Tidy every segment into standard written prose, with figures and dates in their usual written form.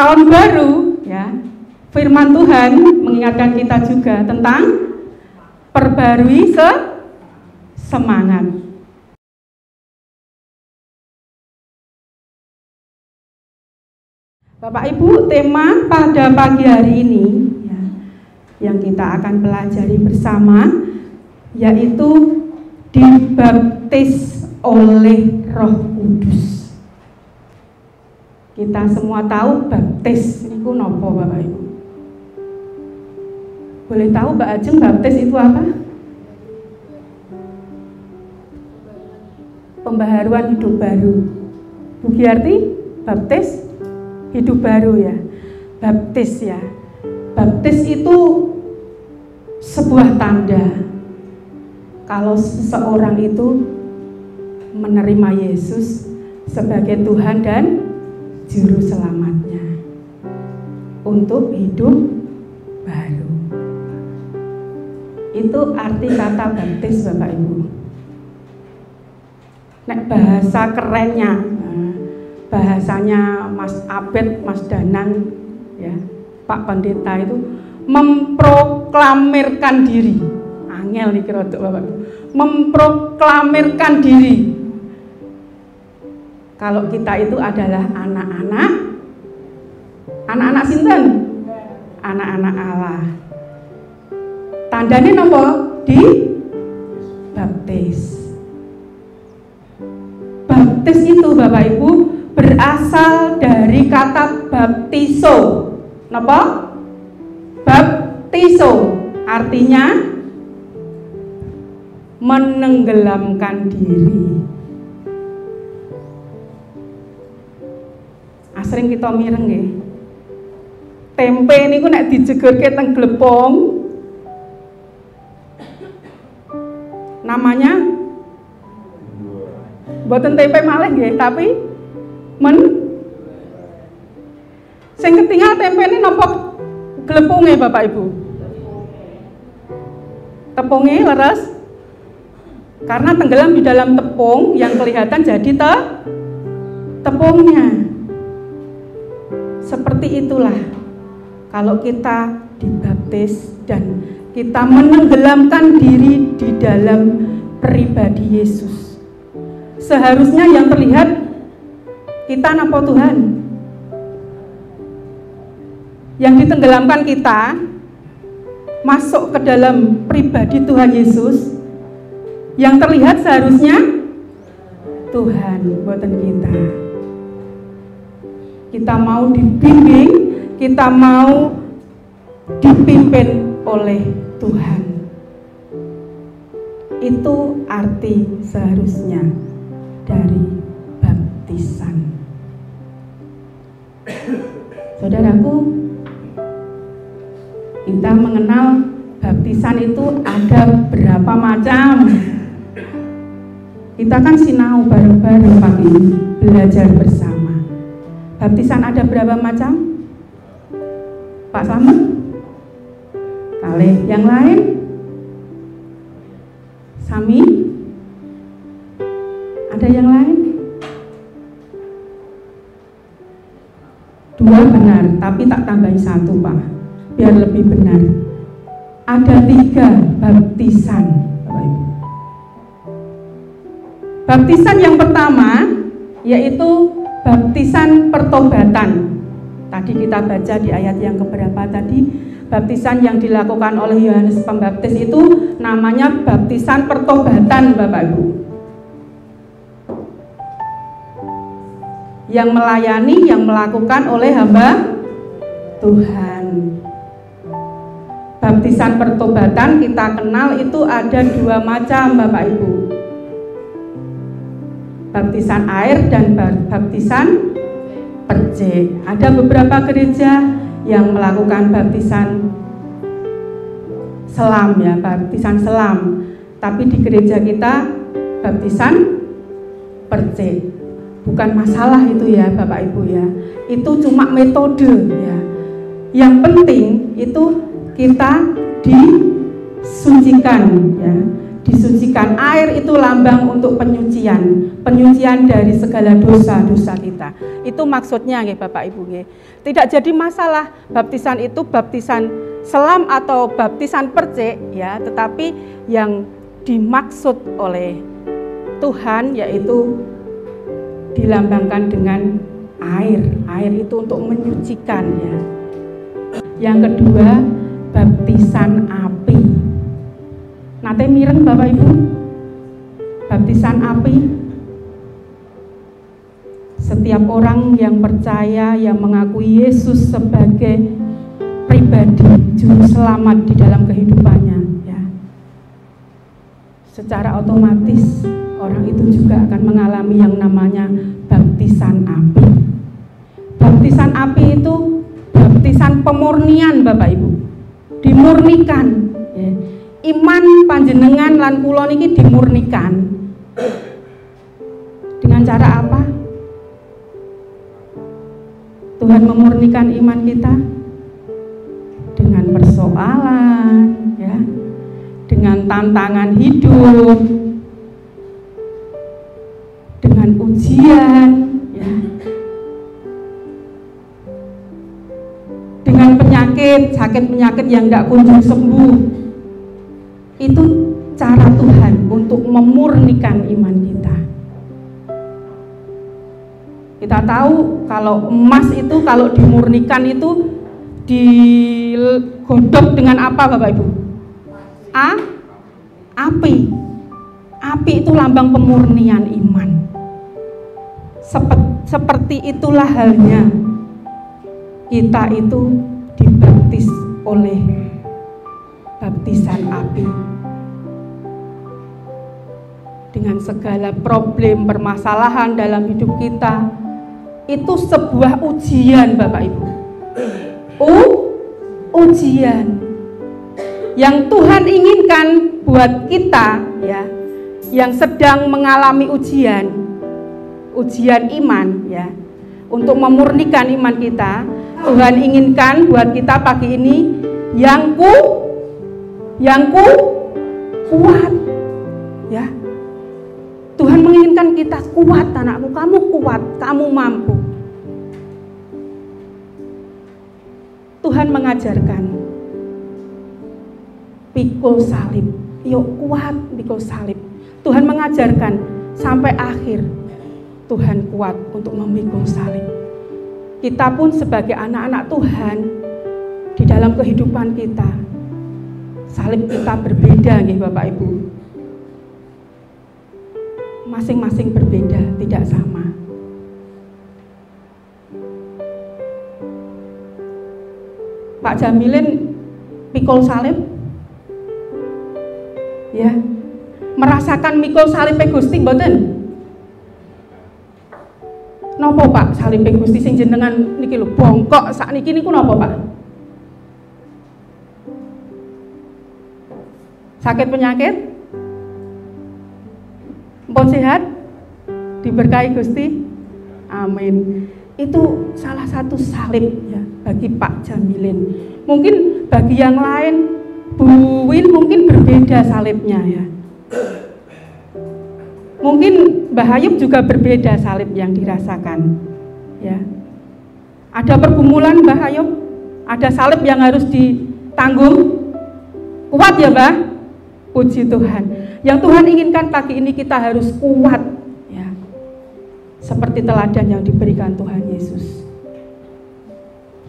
tahun baru ya, firman Tuhan mengingatkan kita juga tentang perbarui semangat. Bapak Ibu, tema pada pagi hari ini ya, yang kita akan pelajari bersama yaitu dibaptis oleh Roh Kudus. Kita semua tahu baptis itu nopo Bapak Ibu. Boleh tahu Mbak Ajeng baptis itu apa? Pembaharuan hidup baru. Bu Giarti, baptis hidup baru ya. Baptis ya. Baptis itu sebuah tanda kalau seseorang itu menerima Yesus sebagai Tuhan dan Juru Selamatnya untuk hidup baru. Itu arti kata baptis Bapak Ibu. Nek bahasa kerennya, bahasanya Mas Abed, Mas Danan, ya, Pak Pendeta itu memproklamirkan diri. Angel nih kira Bapak. Memproklamirkan diri. Kalau kita itu adalah anak-anak sinten? Anak-anak Allah. Tandanya nopo? Di baptis. Baptis itu Bapak Ibu berasal dari kata baptiso. Napa? Baptiso artinya menenggelamkan diri. Asring kita mireng nggih. Tempe niku nek dijegurke teng glepung namanya mboten tempe malih nggih, tapi sing ketinggal tempene napa glepunge Bapak Ibu? Tepunge leres. Karena tenggelam di dalam tepung yang kelihatan jadi tepungnya. Seperti itulah kalau kita dibaptis dan kita menenggelamkan diri di dalam pribadi Yesus. Seharusnya yang terlihat kita napa Tuhan? Yang ditenggelamkan kita masuk ke dalam pribadi Tuhan Yesus. Yang terlihat seharusnya Tuhan, buatan kita. Kita mau dibimbing, kita mau dipimpin oleh Tuhan. Itu arti seharusnya dari baptisan. Saudaraku, kita mengenal baptisan itu ada berapa macam. Kita kan sinau bareng-bareng pagi ini, belajar bersama. Baptisan ada berapa macam? Pak Slamet? Kalih. Yang lain? Sami? Ada yang lain? 2 benar, tapi tak tambahin 1 Pak, biar lebih benar. Ada 3 baptisan Bapak Ibu. Baptisan yang pertama yaitu baptisan pertobatan. Tadi kita baca di ayat yang keberapa tadi, baptisan yang dilakukan oleh Yohanes Pembaptis itu namanya baptisan pertobatan Bapak Ibu. Yang melayani, yang melakukan oleh hamba Tuhan. Baptisan pertobatan kita kenal itu ada 2 macam Bapak Ibu. Baptisan air dan baptisan percik. Ada beberapa gereja yang melakukan baptisan selam ya, baptisan selam. Tapi di gereja kita baptisan percik. Bukan masalah itu ya Bapak Ibu ya. Itu cuma metode ya. Yang penting itu kita disucikan ya, disucikan. Air itu lambang untuk penyucian dari segala dosa-dosa kita. Itu maksudnya nggih Bapak Ibu nggih. Tidak jadi masalah baptisan itu baptisan selam atau baptisan percik ya, tetapi yang dimaksud oleh Tuhan yaitu dilambangkan dengan air. Air itu untuk menyucikan ya. Yang kedua, baptisan api. Nate mireng Bapak Ibu? Baptisan api. Setiap orang yang percaya, yang mengakui Yesus sebagai pribadi juru selamat di dalam kehidupannya ya, secara otomatis orang itu juga akan mengalami yang namanya baptisan api. Baptisan api itu baptisan pemurnian Bapak Ibu, dimurnikan ya. Iman panjenengan lan kula niki dimurnikan. Dengan cara apa? Tuhan memurnikan iman kita dengan persoalan ya, dengan tantangan hidup, dengan ujian ya, dengan sakit-penyakit yang tidak kunjung sembuh. Itu cara Tuhan untuk memurnikan iman kita. Kita tahu kalau emas itu kalau dimurnikan itu digodok dengan apa Bapak Ibu? Api. Api itu lambang pemurnian iman. Seperti itulah halnya kita itu dibaptis oleh baptisan api. Dengan segala problem, permasalahan dalam hidup kita, itu sebuah ujian Bapak Ibu. Ujian yang Tuhan inginkan buat kita ya, yang sedang mengalami ujian iman ya, untuk memurnikan iman kita. Tuhan inginkan buat kita pagi ini yang kuat ya. Tuhan menginginkan kita kuat, anakku, kamu kuat, kamu mampu. Tuhan mengajarkan pikul salib, yuk kuat pikul salib. Tuhan mengajarkan sampai akhir Tuhan kuat untuk memikul salib. Kita pun sebagai anak-anak Tuhan di dalam kehidupan kita, salib kita berbeda nggih Bapak Ibu. Masing-masing berbeda, tidak sama. Pak Jamilin pikul salib ya, merasakan mikul salib Gusti mboten? Napa Pak salib Gusti sing jenengan niki lho bongkok sakniki niku napa Pak? Sakit penyakit? Mpun sehat? Diberkahi Gusti? Amin. Itu salah satu salib ya bagi Pak Jamilin. Mungkin bagi yang lain, Bu Win mungkin berbeda salibnya ya. Mungkin Mbah Hayub juga berbeda salib yang dirasakan ya. Ada pergumulan Mbah Hayub, ada salib yang harus ditanggung. Kuat ya Mbah? Puji Tuhan. Yang Tuhan inginkan pagi ini kita harus kuat ya, seperti teladan yang diberikan Tuhan Yesus.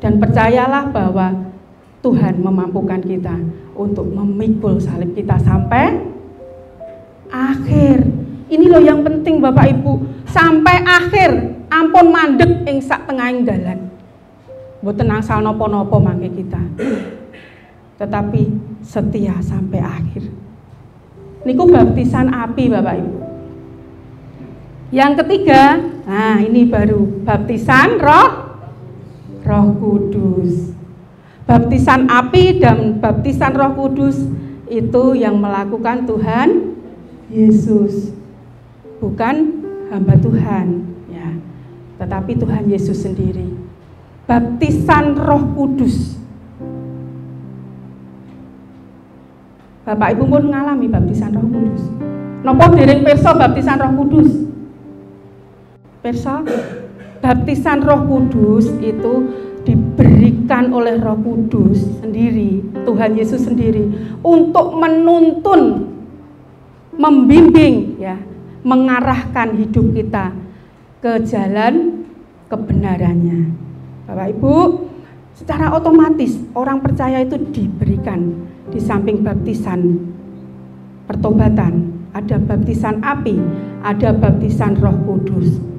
Dan percayalah bahwa Tuhan memampukan kita untuk memikul salib kita sampai akhir. Ini loh yang penting Bapak Ibu, sampai akhir. Ampun mandek ing sak tengahing dalan. Mboten angsal napa-napa mangke kita, tetapi setia sampai akhir. Niku baptisan api Bapak Ibu. Yang ketiga, nah ini baru baptisan Roh Kudus. Baptisan api dan baptisan Roh Kudus itu yang melakukan Tuhan Yesus, bukan hamba Tuhan ya, tetapi Tuhan Yesus sendiri. Baptisan Roh Kudus Bapak Ibu pun ngalami baptisan Roh Kudus. Napa dereng pirsa baptisan Roh Kudus? Pirsa, baptisan Roh Kudus itu diberikan oleh Roh Kudus sendiri, Tuhan Yesus sendiri, untuk menuntun, membimbing, ya, mengarahkan hidup kita ke jalan kebenarannya. Bapak Ibu, secara otomatis orang percaya itu diberikan, di samping baptisan pertobatan, ada baptisan api, ada baptisan Roh Kudus.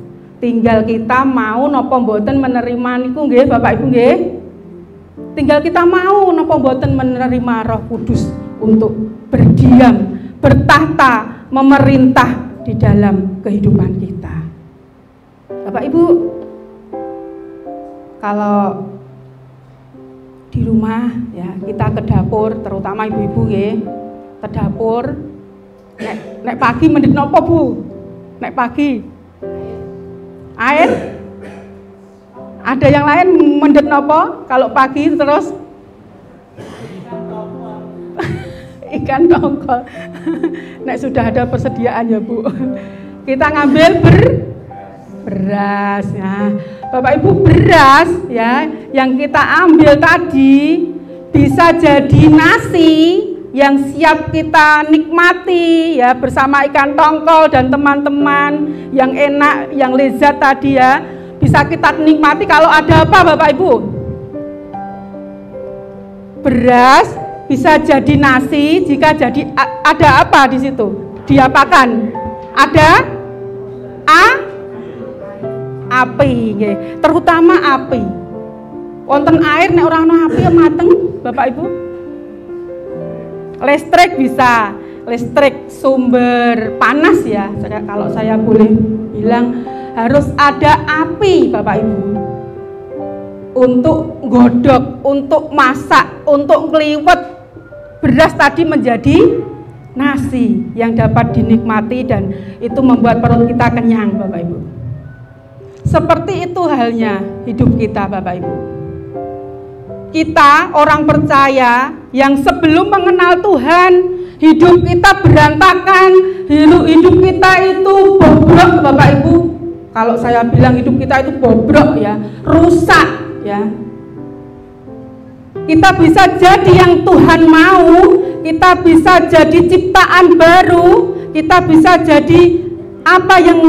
Tinggal kita mau napa mboten menerima niku nggih Bapak Ibu nggih. Tinggal kita mau napa mboten menerima Roh Kudus untuk berdiam, bertahta, memerintah di dalam kehidupan kita. Bapak Ibu, kalau di rumah ya kita ke dapur, terutama ibu-ibu nggih, ke dapur. Nek pagi mendhet napa Bu? Nek pagi air, ada yang lain mendhet nopo kalau pagi terus ikan tongkol. Nek sudah ada persediaan ya Bu, kita ngambil beras ya. Bapak Ibu, beras ya yang kita ambil tadi bisa jadi nasi yang siap kita nikmati ya bersama ikan tongkol dan teman-teman, yang enak, yang lezat tadi ya, bisa kita nikmati kalau ada apa Bapak Ibu? Beras bisa jadi nasi jika jadi ada apa di situ? Diapakan? Ada api, terutama api. Wonten air nek ora ana api mateng Bapak Ibu. Listrik bisa, listrik sumber panas ya, kalau saya boleh bilang harus ada api Bapak Ibu untuk godok, untuk masak, untuk ngeliwet beras tadi menjadi nasi yang dapat dinikmati dan itu membuat perut kita kenyang Bapak Ibu. Seperti itu halnya hidup kita Bapak Ibu. Kita orang percaya yang sebelum mengenal Tuhan, hidup kita berantakan, hidup kita itu bobrok Bapak Ibu. Kalau saya bilang hidup kita itu bobrok ya, rusak ya. Kita bisa jadi yang Tuhan mau, kita bisa jadi ciptaan baru, kita bisa jadi apa yang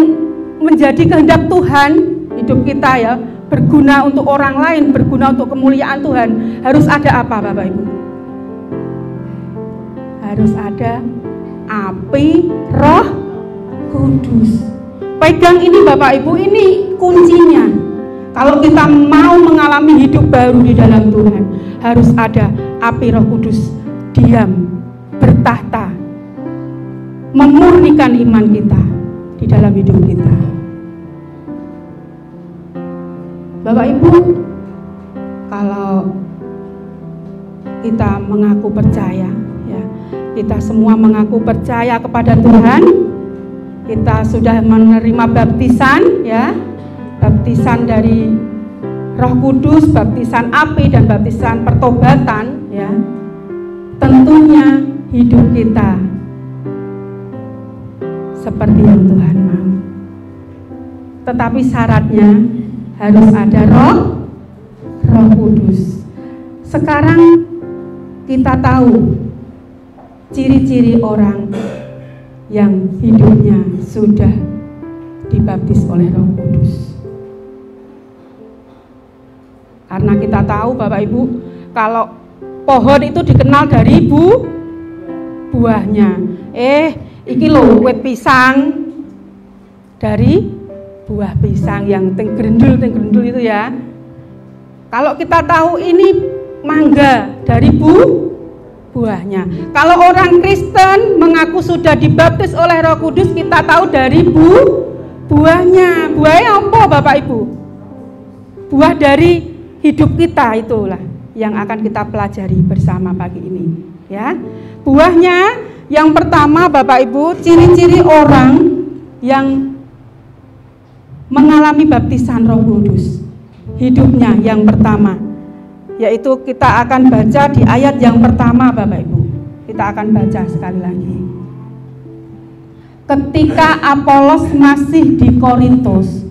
menjadi kehendak Tuhan, hidup kita ya. Berguna untuk orang lain, berguna untuk kemuliaan Tuhan. Harus ada apa Bapak Ibu? Harus ada api Roh Kudus. Pegang ini Bapak Ibu, ini kuncinya. Kalau kita mau mengalami hidup baru di dalam Tuhan, harus ada api Roh Kudus diam, bertahta, memurnikan iman kita di dalam hidup kita. Bapak Ibu, kalau kita mengaku percaya, ya, kita semua mengaku percaya kepada Tuhan, kita sudah menerima baptisan, ya, baptisan dari Roh Kudus, baptisan api dan baptisan pertobatan, ya, tentunya hidup kita seperti yang Tuhan mau. Tetapi syaratnya harus ada Roh Kudus. Sekarang kita tahu ciri-ciri orang yang hidupnya sudah dibaptis oleh Roh Kudus. Karena kita tahu Bapak Ibu, kalau pohon itu dikenal dari buahnya. Iki lho wit pisang, dari buah pisang yang tenggerendul itu ya. Kalau kita tahu ini mangga dari buahnya. Kalau orang Kristen mengaku sudah dibaptis oleh Roh Kudus, kita tahu dari buahnya. Buahnya apa Bapak Ibu? Buah dari hidup kita itulah yang akan kita pelajari bersama pagi ini, ya. Buahnya yang pertama Bapak Ibu, ciri-ciri orang yang mengalami baptisan Roh Kudus. Hidupnya yang pertama, yaitu kita akan baca di ayat yang pertama Bapak Ibu. Kita akan baca sekali lagi. Ketika Apolos masih di Korintus,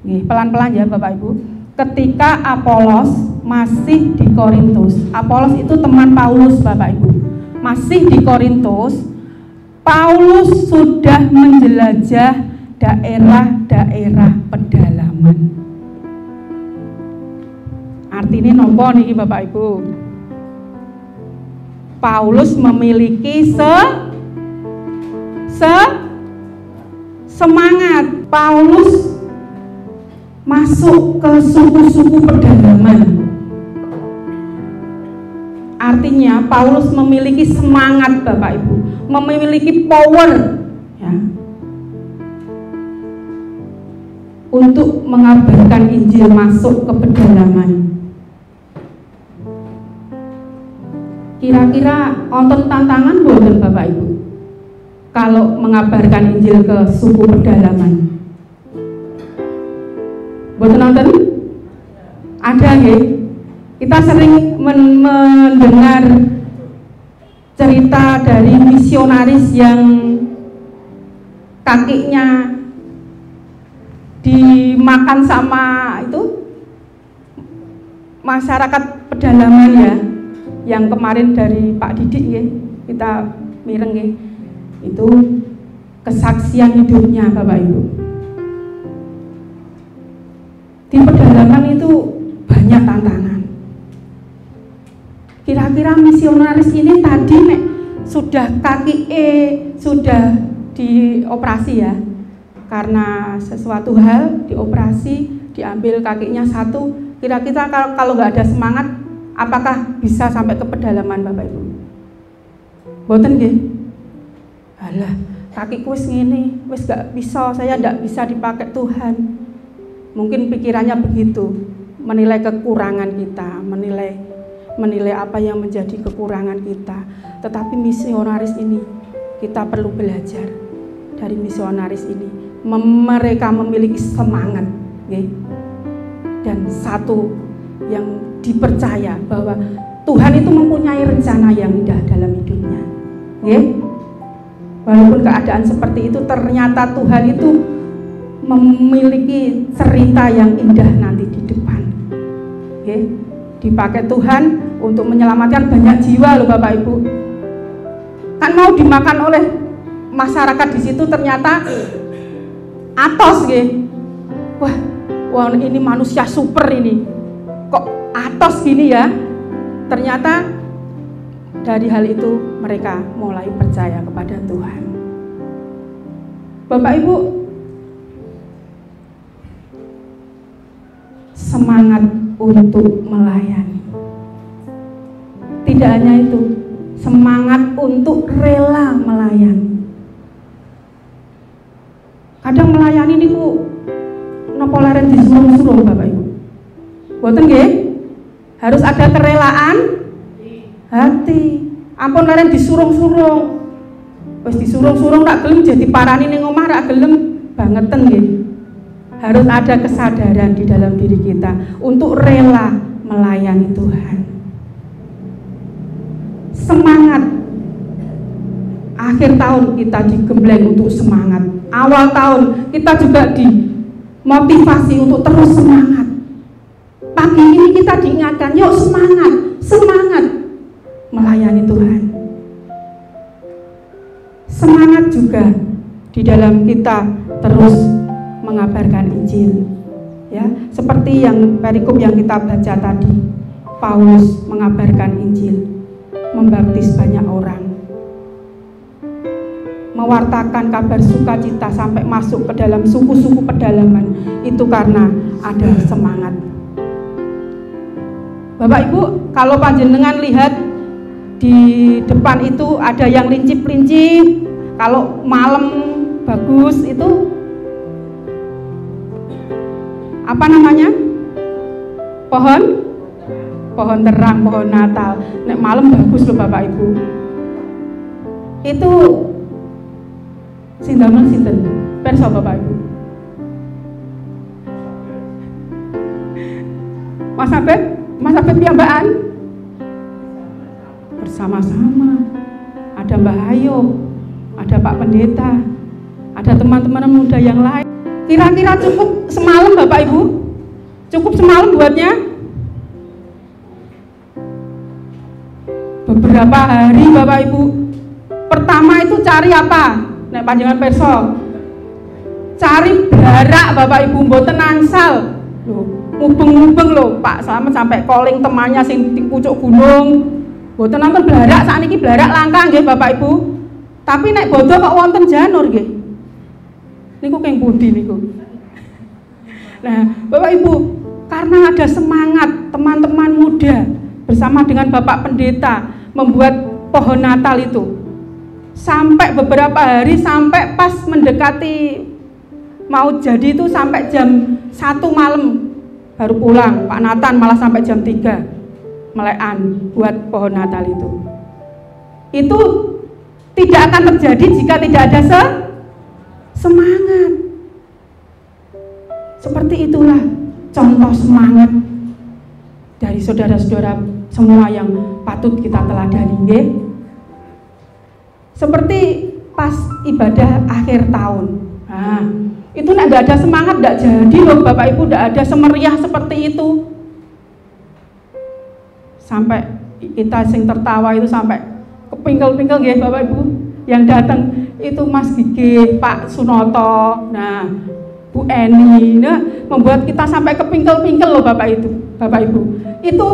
pelan-pelan ya Bapak Ibu. Ketika Apolos masih di Korintus, Apolos itu teman Paulus Bapak Ibu, masih di Korintus, Paulus sudah menjelajah daerah-daerah pedalaman. Artinya nopo niki Bapak Ibu? Paulus memiliki semangat. Paulus masuk ke suku-suku pedalaman. Artinya Paulus memiliki semangat Bapak Ibu, memiliki power ya, untuk mengabarkan Injil masuk ke pedalaman. Kira-kira wonten tantangan boten Bapak Ibu kalau mengabarkan Injil ke suku pedalaman? Boten wonten? Ada nggih? Kita sering mendengar cerita dari misionaris yang kakinya dimakan sama itu masyarakat pedalaman ya. Yang kemarin dari Pak Didik ya, kita mireng ya, itu kesaksian hidupnya Bapak Ibu. Di pedalaman itu banyak tantangan. Kira-kira misionaris ini tadi nek sudah kaki sudah dioperasi ya, karena sesuatu hal dioperasi, diambil kakinya satu. Kira-kira kalau nggak ada semangat, apakah bisa sampai ke pedalaman Bapak Ibu? Boten nggih. Alah, kakiku wis ngene, wis gak bisa, saya ndak bisa dipakai Tuhan. Mungkin pikirannya begitu, menilai kekurangan kita, menilai apa yang menjadi kekurangan kita. Tetapi misionaris ini kita perlu belajar dari misionaris ini. Mereka memiliki semangat, nggih. Dan satu yang dipercaya bahwa Tuhan itu mempunyai rencana yang indah dalam hidupnya. Walaupun keadaan seperti itu, ternyata Tuhan itu memiliki cerita yang indah nanti di depan. Dipakai Tuhan untuk menyelamatkan banyak jiwa loh Bapak Ibu. Kan mau dimakan oleh masyarakat di situ, ternyata atos wah ini manusia super ini. Kok atos gini ya? Ternyata dari hal itu mereka mulai percaya kepada Tuhan. Bapak Ibu, semangat untuk melayani. Tidak hanya itu, semangat untuk rela melayani. Kadang melayani niku napa leren disuruh-suruh Bapak Ibu. Boten nggih? Harus ada kerelaan hati. Ampun leren disuruh-suruh. Wis disuruh-suruh rak gelem jadi parani ning omah rak gelem bangeten nggih. Harus ada kesadaran di dalam diri kita untuk rela melayani Tuhan. Semangat. Akhir tahun kita digembleng untuk semangat. Awal tahun kita juga dimotivasi untuk terus semangat. Pagi ini kita diingatkan, yuk semangat melayani Tuhan. Semangat juga di dalam kita terus mengabarkan Injil. Ya, seperti yang perikop yang kita baca tadi, Paulus mengabarkan Injil, membaptis banyak orang, mewartakan kabar sukacita sampai masuk ke dalam suku-suku pedalaman. Itu karena ada semangat. Bapak Ibu, kalau panjenengan lihat di depan itu ada yang lincip-lincip. Kalau malam bagus itu apa namanya? Pohon terang, pohon Natal. Nek malam bagus loh Bapak Ibu. Itu sinten perso Bapak Ibu. Mas Abed piyambakan bersama-sama. Ada Mbah Ayo, ada Pak Pendeta, ada teman-teman muda yang lain. Kira-kira cukup semalam Bapak Ibu? Cukup semalam buatnya? Beberapa hari Bapak Ibu. Pertama itu cari apa? Nek panjenengan perso. Cari blarak Bapak Ibu, mboten angsal. Loh, mubeng-mubeng loh Pak Slamet sampai calling temannya sing di pucuk gunung. Mboten nonton blarak, sakniki blarak langka nggih Bapak Ibu. Tapi nek bodoh kok wonten janur nggih. Niku keng pundi niku. Nah, Bapak Ibu, karena ada semangat teman-teman muda bersama dengan Bapak Pendeta membuat pohon Natal itu. Sampai beberapa hari, sampai pas mendekati mau jadi itu sampai jam 1 malam baru pulang. Pak Nathan malah sampai jam 3 melekan buat pohon Natal itu. Itu tidak akan terjadi jika tidak ada semangat. Seperti itulah contoh semangat dari saudara-saudara semua yang patut kita teladani, nggih. Seperti pas ibadah akhir tahun. Nah, itu nggak ada semangat, nggak jadi loh Bapak Ibu, nggak ada semeriah seperti itu. Sampai kita sing tertawa itu sampai kepingkel-pingkel ya Bapak Ibu. Yang datang itu Mas Gigi, Pak Sunoto, nah Bu Eni, nah, membuat kita sampai kepingkel-pingkel loh Bapak Ibu. Itu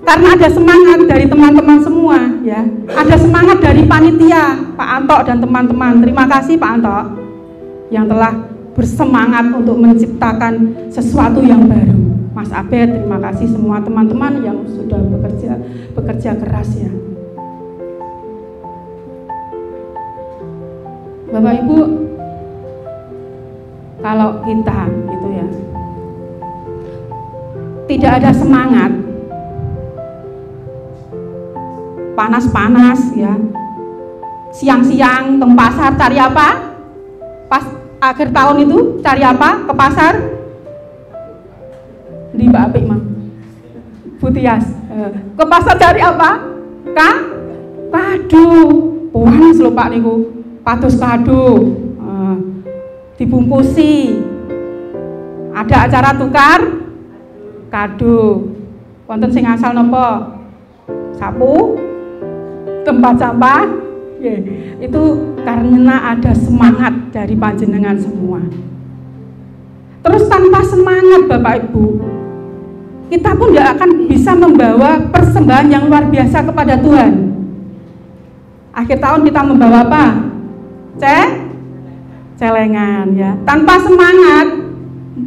karena ada semangat dari teman-teman semua ya. Ada semangat dari panitia, Pak Anto dan teman-teman. Terima kasih Pak Anto yang telah bersemangat untuk menciptakan sesuatu yang baru. Mas Abed, terima kasih semua teman-teman yang sudah bekerja keras ya. Bapak Ibu, kalau kita gitu ya tidak ada semangat, panas-panas ya, siang-siang ke pasar cari apa? Pas akhir tahun itu cari apa? Ke pasar? Di Mbak Apik Mang Butias ke pasar cari apa? Kado. Panas lho Pak niku, pados kado, dibungkusi. Ada acara tukar kado. Wonten sing asal napa? Sapu, tempat sampah. Itu karena ada semangat dari panjenengan semua. Terus tanpa semangat Bapak Ibu, kita pun tidak akan bisa membawa persembahan yang luar biasa kepada Tuhan. Akhir tahun kita membawa apa? Celengan ya. Tanpa semangat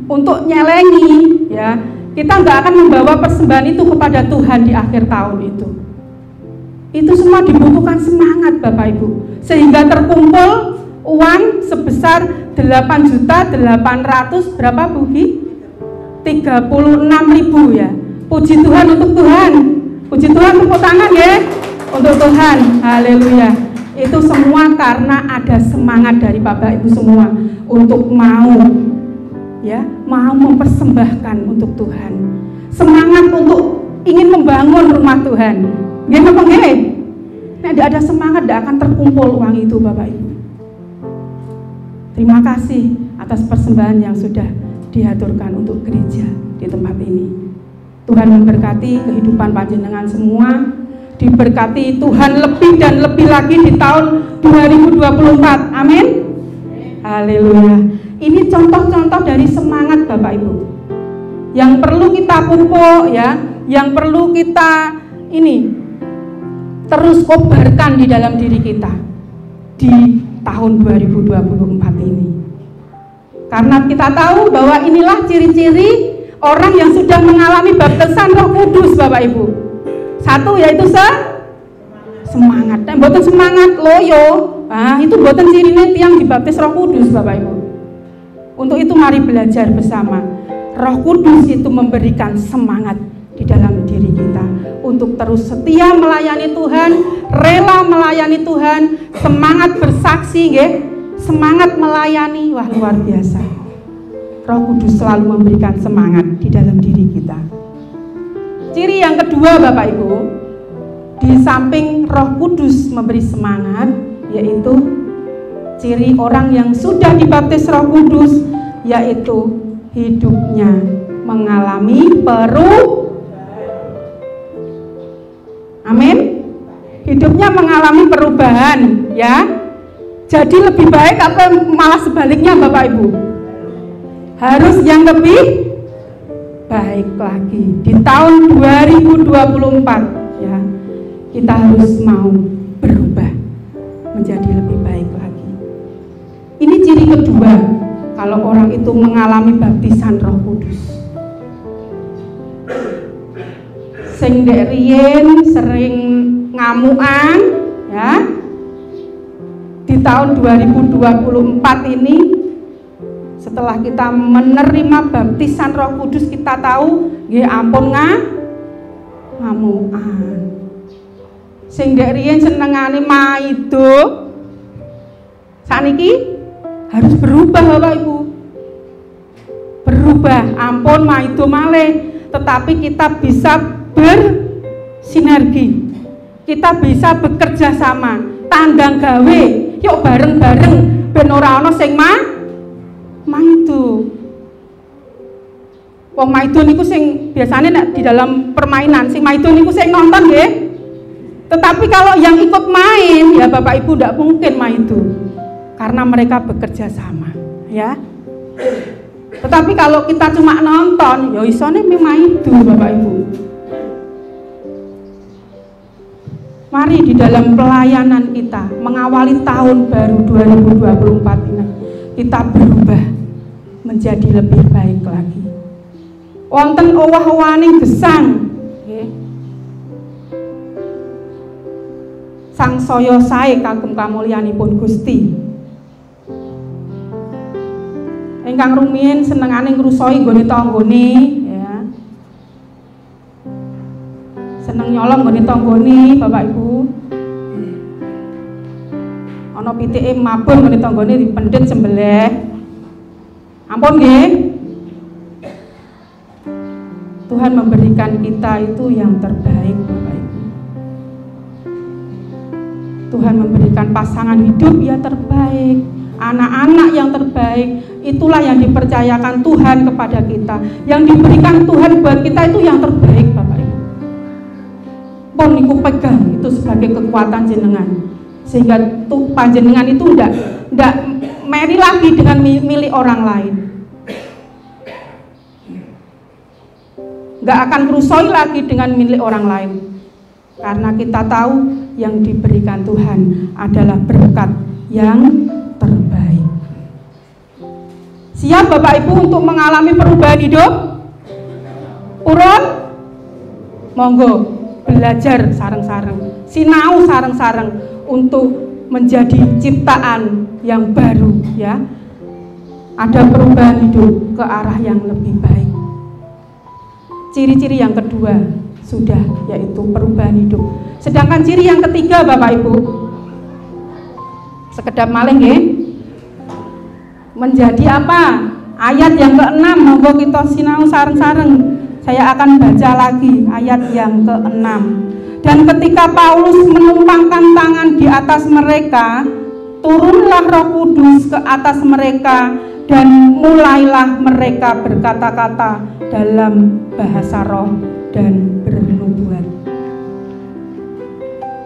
untuk nyelengi ya, kita nggak akan membawa persembahan itu kepada Tuhan di akhir tahun itu. Itu semua dibutuhkan semangat Bapak Ibu, sehingga terkumpul uang sebesar 8.800 berapa Bu Gi? 36.000 ya. Puji Tuhan untuk Tuhan. Puji Tuhan, tepuk tangan ya untuk Tuhan. Haleluya. Itu semua karena ada semangat dari Bapak Ibu semua untuk mau mempersembahkan untuk Tuhan. Semangat untuk ingin membangun rumah Tuhan. Nggih napa nggih? Nek tidak ada semangat tidak akan terkumpul uang itu Bapak Ibu. Terima kasih atas persembahan yang sudah diaturkan untuk gereja di tempat ini. Tuhan memberkati kehidupan panjenengan semua, diberkati Tuhan lebih dan lebih lagi di tahun 2024. Amin. Haleluya. Ini contoh-contoh dari semangat Bapak Ibu yang perlu kita pupuk ya, yang perlu kita terus kobarkan di dalam diri kita di tahun 2024 ini. Karena kita tahu bahwa inilah ciri-ciri orang yang sudah mengalami baptisan Roh Kudus Bapak Ibu. Satu yaitu semangat. Dan mboten semangat loyo, itu mboten cirine tiyang dibaptis Roh Kudus Bapak Ibu. Untuk itu mari belajar bersama. Roh Kudus itu memberikan semangat di dalam diri kita untuk terus setia melayani Tuhan, rela melayani Tuhan, semangat bersaksi nggih, semangat melayani. Wah, luar biasa. Roh Kudus selalu memberikan semangat di dalam diri kita. Ciri yang kedua Bapak Ibu, di samping Roh Kudus memberi semangat, yaitu ciri orang yang sudah dibaptis Roh Kudus, yaitu hidupnya mengalami Amin. Hidupnya mengalami perubahan, ya. Jadi lebih baik atau malah sebaliknya Bapak Ibu? Harus yang lebih baik lagi. Di tahun 2024, ya. Kita harus mau berubah menjadi lebih baik lagi. Ini ciri kedua kalau orang itu mengalami baptisan Roh Kudus. Sing dek riyen sering ngamukan, ya. Di tahun 2024 ini, setelah kita menerima baptisan Roh Kudus, kita tahu nggih ampun ngamukan. Sing dek riyen senengane maido, sakniki harus berubah Bapak Ibu. Berubah, ampun maido malih, tetapi kita bisa bersinergi. Kita bisa bekerja sama, tanggang gawe, yuk bareng-bareng ben ora ana sing maido. Wong maido niku sing biasanya nek di dalam permainan, sing maido niku sing nonton nggih. Tetapi kalau yang ikut main, ya Bapak Ibu tidak mungkin maido. Karena mereka bekerja sama, ya. Tetapi kalau kita cuma nonton, ya isone maido Bapak Ibu. Mari di dalam pelayanan kita mengawali tahun baru 2024 ini, kita berubah menjadi lebih baik lagi. Wonten owah-owaning gesang, nggih. Sangsaya sae kagem kamulyanipun Gusti. Ingkang rumiyin senengane ngrusoi nggone tanggane, ya. Seneng nyolong nggone tanggane, Bapak Ibu. Ana pitike mabur nggone tanggane dipendhet sembelih. Ampun nggih. Tuhan memberikan kita itu yang terbaik, Bapak Ibu. Tuhan memberikan pasangan hidup yang terbaik, anak-anak yang terbaik. Itulah yang dipercayakan Tuhan kepada kita. Yang diberikan Tuhan buat kita itu yang terbaik, Bapak Ibu. Pun niku pegang itu sebagai kekuatan jenengan, sehingga panjenengan itu ndak meri lagi dengan milik orang lain, nggak akan rusoi lagi dengan milik orang lain, karena kita tahu yang diberikan Tuhan adalah berkat yang terbaik. Siap Bapak Ibu untuk mengalami perubahan hidup? Purun? Monggo belajar sareng-sareng, sinau sareng-sareng untuk menjadi ciptaan yang baru, ya. Ada perubahan hidup ke arah yang lebih baik. Ciri-ciri yang kedua sudah, yaitu perubahan hidup. Sedangkan ciri yang ketiga Bapak Ibu, sekedap malih nggih, menjadi apa? Ayat yang ke-6, monggo kita sinau sareng-sareng. Saya akan baca lagi ayat yang ke-6. Dan ketika Paulus menumpangkan tangan di atas mereka, turunlah Roh Kudus ke atas mereka, dan mulailah mereka berkata-kata dalam bahasa roh dan bernubuat.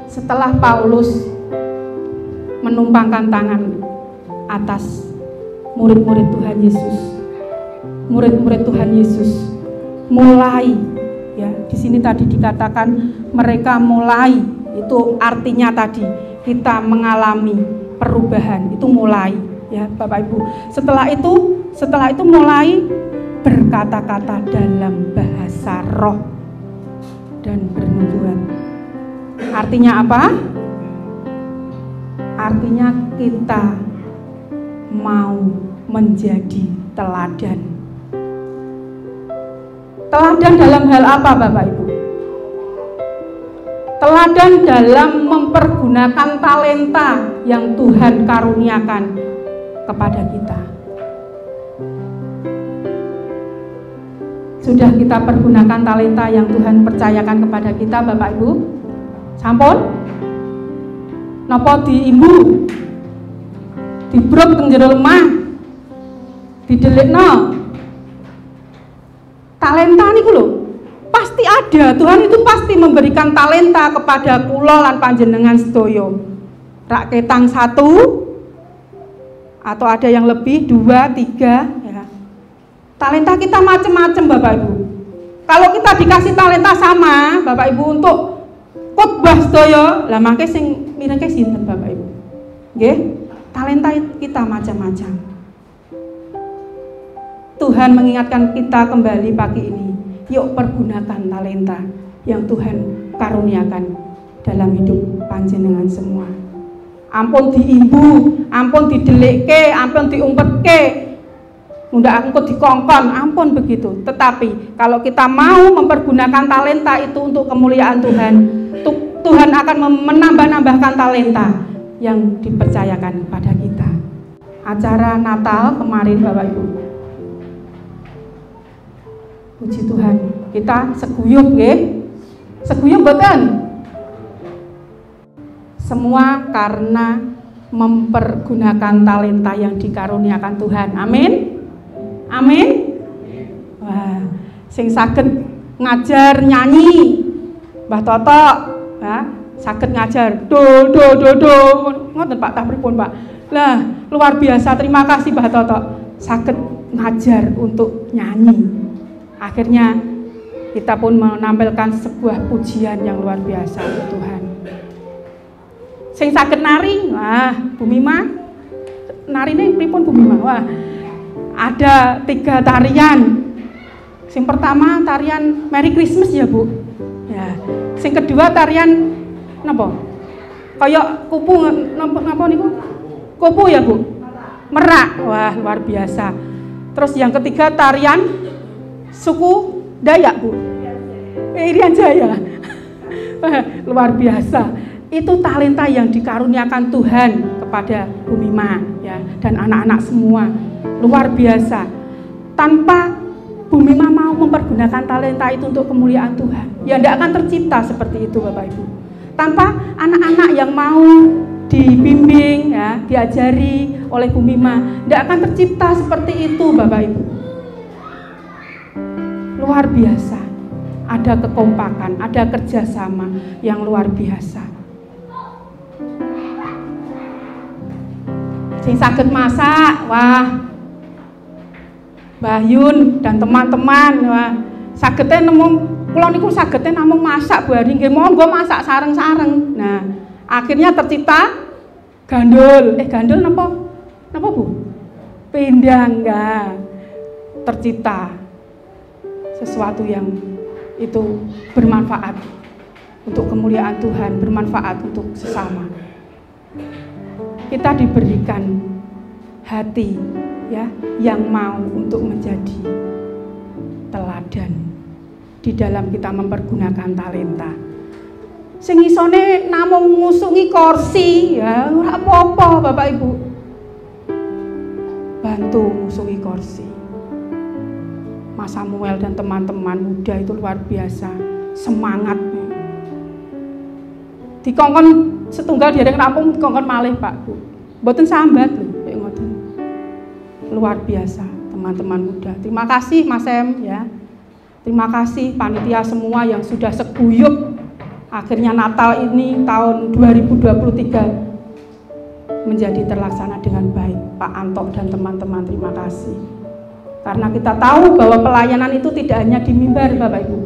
Setelah Paulus menumpangkan tangan atas murid-murid Tuhan Yesus, murid-murid Tuhan Yesus mulai, ya, di sini tadi dikatakan mereka mulai, itu artinya tadi kita mengalami perubahan, itu mulai, ya Bapak Ibu. Setelah itu mulai berkata-kata dalam bahasa roh dan bernubuat. Artinya apa? Artinya kita mau menjadi teladan. Teladan dalam hal apa Bapak Ibu? Teladan dalam mempergunakan talenta yang Tuhan karuniakan kepada kita. Sudah kita pergunakan talenta yang Tuhan percayakan kepada kita Bapak Ibu? Sampun? Napa diimbu? Dibruk teng jero lemah. Didelikno. Talenta niku lho, pasti ada. Tuhan itu pasti memberikan talenta kepada kula lan panjenengan sedaya. Rak ketang 1 atau ada yang lebih 2, 3 ya. Talenta kita macam-macam Bapak Ibu. Kalau kita dikasih talenta sama Bapak Ibu untuk khotbah sedaya, lah mangke sing mirengke sinten Bapak Ibu? Nggih, talenta kita macam-macam. Tuhan mengingatkan kita kembali pagi ini, yuk pergunakan talenta yang Tuhan karuniakan dalam hidup panjenengan semua. Ampun diimbu, ampun didelikke, ampun diumpetke, ndak engko dikongkon, ampun begitu. Tetapi kalau kita mau mempergunakan talenta itu untuk kemuliaan Tuhan, Tuhan akan menambah-nambahkan talenta yang dipercayakan kepada kita. Acara Natal kemarin Bapak Ibu, puji Tuhan, kita seguyub nggih. Seguyub mboten? Semua karena mempergunakan talenta yang dikaruniakan Tuhan. Amin. Amin. Wah, sing saged ngajar nyanyi Mbah Toto, ya, saged ngajar do ngoten Pak, tah pripun Pak? Lah, luar biasa, terima kasih Mbah Toto. Saged ngajar untuk nyanyi. Akhirnya kita pun menampilkan sebuah pujian yang luar biasa untuk Tuhan. Sing saged nari, wah, Bu Mima, narine pripun Bu Mima? Wah, ada 3 tarian. Sing pertama tarian Merry Christmas ya Bu. Ya. Sing kedua tarian napa? Kayak kupu napa niku? Kupu ya Bu. Merak. Wah, luar biasa. Terus yang ketiga tarian suku Dayak Bu. Irian Jaya. Luar biasa. Itu talenta yang dikaruniakan Tuhan kepada Bu Mima ya, dan anak-anak semua. Luar biasa. Tanpa Bu Mima mau mempergunakan talenta itu untuk kemuliaan Tuhan, ya tidak akan tercipta seperti itu Bapak Ibu. Tanpa anak-anak yang mau dibimbing ya, diajari oleh Bu Mima, tidak akan tercipta seperti itu Bapak Ibu. Luar biasa. Ada kekompakan, ada kerjasama yang luar biasa. Sing saged masak, wah, Mbah Yun dan teman-teman, wah, sagete nemung, kula niku sagete namung masak Bu Ari, nggih monggo masak sareng-sareng. Nah, akhirnya tercipta gandul. Gandul napa? Napa Bu? Pindang, enggak. Tercipta sesuatu yang itu bermanfaat untuk kemuliaan Tuhan, bermanfaat untuk sesama. Kita diberikan hati ya yang mau untuk menjadi teladan di dalam kita mempergunakan talenta. Sing isone namung ngusungi kursi ya ora apa-apa Bapak Ibu. Bantu ngusungi kursi. Mas Samuel dan teman-teman muda itu luar biasa semangatnya. Dikongkon setunggal dereng rampung dikongkon malih Pak Bu. Mboten sambat lho kayak ngoten. Luar biasa teman-teman muda. Terima kasih Mas Em ya. Terima kasih panitia semua yang sudah seguyup. Akhirnya Natal ini tahun 2023 menjadi terlaksana dengan baik. Pak Anto dan teman-teman terima kasih. Karena kita tahu bahwa pelayanan itu tidak hanya di mimbar Bapak Ibu.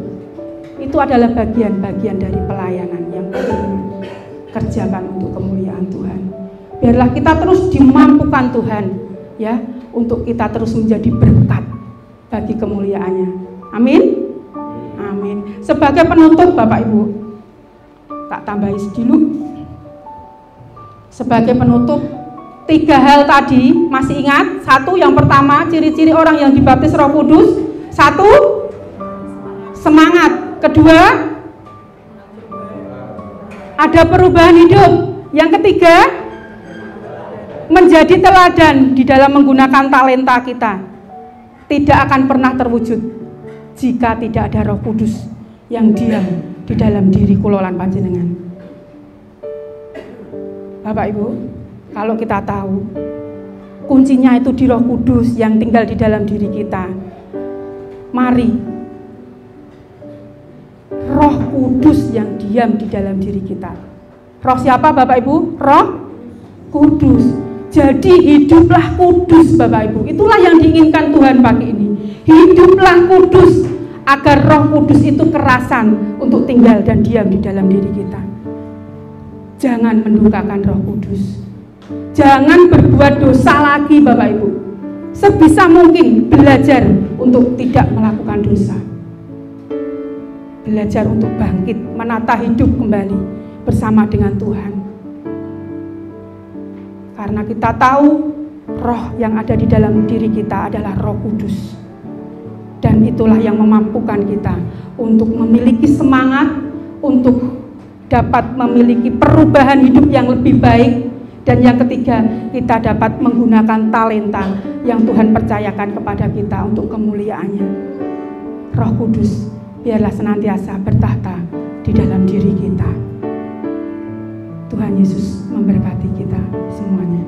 Itu adalah bagian-bagian dari pelayanan yang kita kerjakan untuk kemuliaan Tuhan. Biarlah kita terus dimampukan Tuhan ya, untuk kita terus menjadi berkat bagi kemuliaannya. Amin. Amin. Sebagai penutup Bapak Ibu, tak tambahi dulu. Sebagai penutup, 3 hal tadi masih ingat? 1, yang pertama ciri-ciri orang yang dibaptis Roh Kudus. 1, semangat. 2, ada perubahan hidup. Yang ketiga, menjadi teladan di dalam menggunakan talenta kita. Tidak akan pernah terwujud jika tidak ada Roh Kudus yang diam di dalam diri kula lan panjenengan. Bapak Ibu, kalau kita tahu kuncinya itu di Roh Kudus yang tinggal di dalam diri kita. Mari Roh Kudus yang diam di dalam diri kita. Roh siapa Bapak Ibu? Roh Kudus. Jadi hiduplah kudus Bapak Ibu. Itulah yang diinginkan Tuhan pagi ini. Hiduplah kudus agar Roh Kudus itu kerasan untuk tinggal dan diam di dalam diri kita. Jangan mendukakan Roh Kudus. Jangan berbuat dosa lagi Bapak Ibu. Sebisa mungkin belajar untuk tidak melakukan dosa. Belajar untuk bangkit, menata hidup kembali bersama dengan Tuhan. Karena kita tahu roh yang ada di dalam diri kita adalah Roh Kudus. Dan itulah yang memampukan kita untuk memiliki semangat, untuk dapat memiliki perubahan hidup yang lebih baik. Dan yang ketiga, kita dapat menggunakan talenta yang Tuhan percayakan kepada kita untuk kemuliaannya. Roh Kudus, biarlah senantiasa bertahta di dalam diri kita. Tuhan Yesus memberkati kita semuanya.